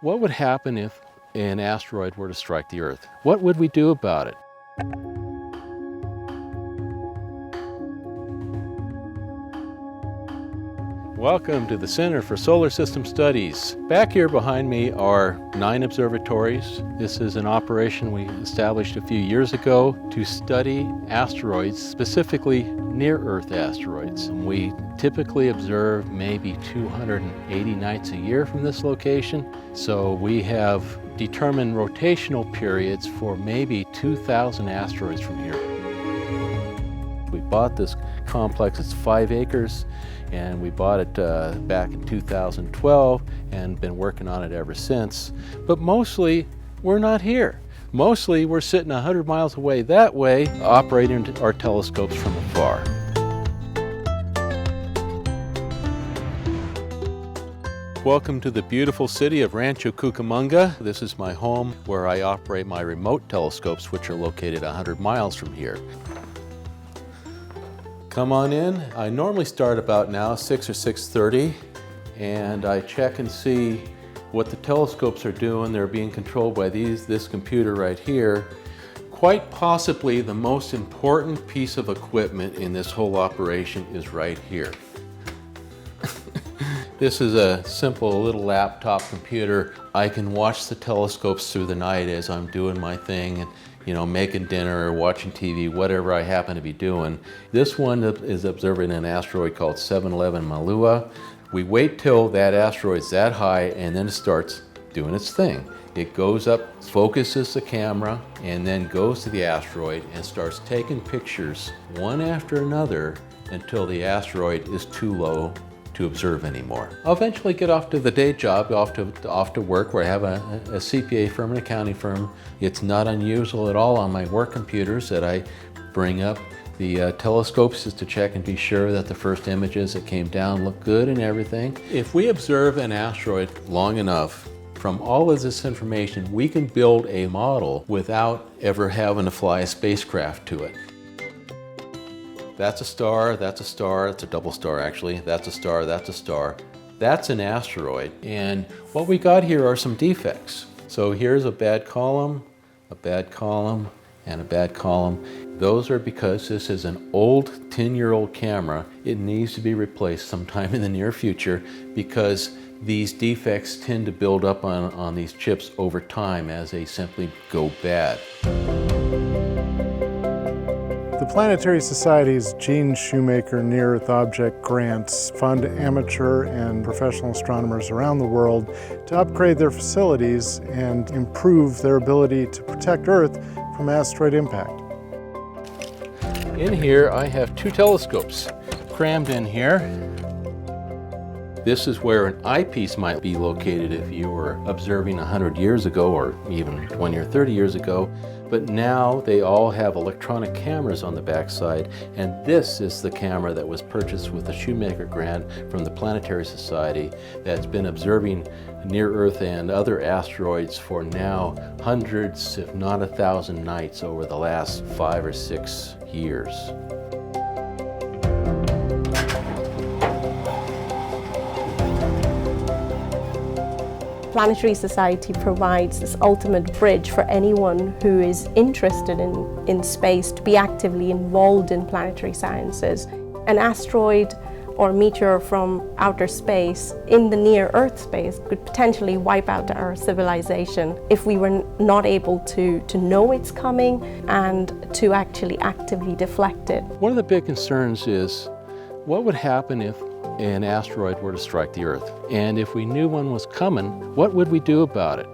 What would happen if an asteroid were to strike the Earth? What would we do about it? Welcome to the Center for Solar System Studies. Back here behind me are 9 observatories. This is an operation we established a few years ago to study asteroids, specifically near-Earth asteroids. We typically observe maybe 280 nights a year from this location. So we have determined rotational periods for maybe 2,000 asteroids from here. We bought this complex, it's 5 acres, and we bought it back in 2012 and been working on it ever since. But mostly, we're not here. Mostly, we're sitting 100 miles away that way, operating our telescopes from afar. Welcome to the beautiful city of Rancho Cucamonga. This is my home where I operate my remote telescopes, which are located 100 miles from here. Come on in. I normally start about now 6 or 6:30, and I check and see what the telescopes are doing. They're being controlled by this computer right here. Quite possibly the most important piece of equipment in this whole operation is right here. This is a simple little laptop computer. I can watch the telescopes through the night as I'm doing my thing, and making dinner or watching TV, whatever I happen to be doing. This one is observing an asteroid called 711 Malua. We wait till that asteroid's that high, and then it starts doing its thing. It goes up, focuses the camera, and then goes to the asteroid and starts taking pictures one after another until the asteroid is too low to observe anymore. I'll eventually get off to the day job, off to work, where I have a CPA firm, an accounting firm. It's not unusual at all on my work computers that I bring up the telescopes just to check and be sure that the first images that came down look good and everything. If we observe an asteroid long enough, from all of this information, we can build a model without ever having to fly a spacecraft to it. That's a star, that's a star, it's a double star actually, that's a star, that's a star. That's an asteroid, and what we got here are some defects. So here's a bad column, and a bad column. Those are because this is an old 10-year-old camera. It needs to be replaced sometime in the near future because these defects tend to build up on these chips over time as they simply go bad. The Planetary Society's Gene Shoemaker Near-Earth Object grants fund amateur and professional astronomers around the world to upgrade their facilities and improve their ability to protect Earth from asteroid impact. In here, I have 2 telescopes crammed in here. This is where an eyepiece might be located if you were observing 100 years ago or even 20 or 30 years ago. But now they all have electronic cameras on the backside, and this is the camera that was purchased with the Shoemaker grant from the Planetary Society that's been observing near-Earth and other asteroids for now hundreds, if not 1,000 nights over the last 5 or 6 years. Planetary Society provides this ultimate bridge for anyone who is interested in space to be actively involved in planetary sciences. An asteroid or meteor from outer space in the near Earth space could potentially wipe out our civilization if we were not able to know it's coming and to actually actively deflect it. One of the big concerns is what would happen if an asteroid were to strike the Earth? And if we knew one was coming, what would we do about it?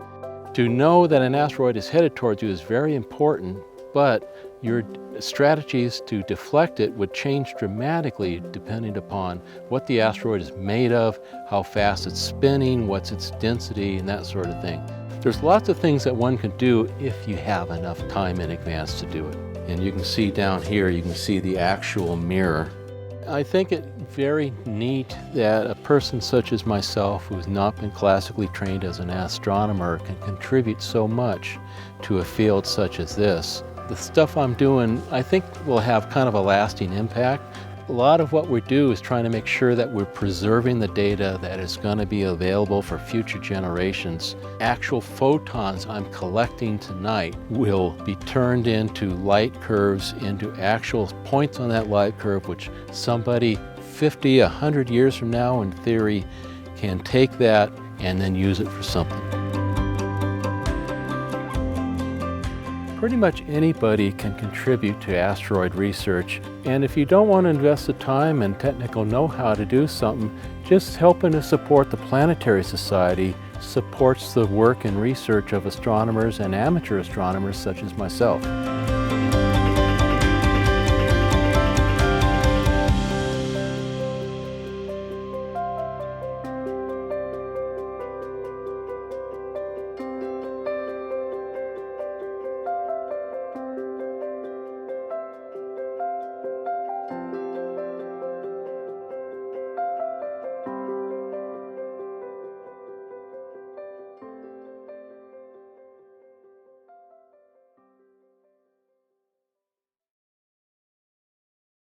To know that an asteroid is headed towards you is very important, but your strategies to deflect it would change dramatically depending upon what the asteroid is made of, how fast it's spinning, what's its density, and that sort of thing. There's lots of things that one can do if you have enough time in advance to do it. And you can see down here, you can see the actual mirror. I think it very neat that a person such as myself, who's not been classically trained as an astronomer, can contribute so much to a field such as this. The stuff I'm doing, I think, will have kind of a lasting impact, A lot of what we do is trying to make sure that we're preserving the data that is going to be available for future generations. Actual photons I'm collecting tonight will be turned into light curves, into actual points on that light curve, which somebody 50, 100 years from now, in theory, can take that and then use it for something. Pretty much anybody can contribute to asteroid research, and if you don't want to invest the time and technical know-how to do something, just helping to support the Planetary Society supports the work and research of astronomers and amateur astronomers such as myself.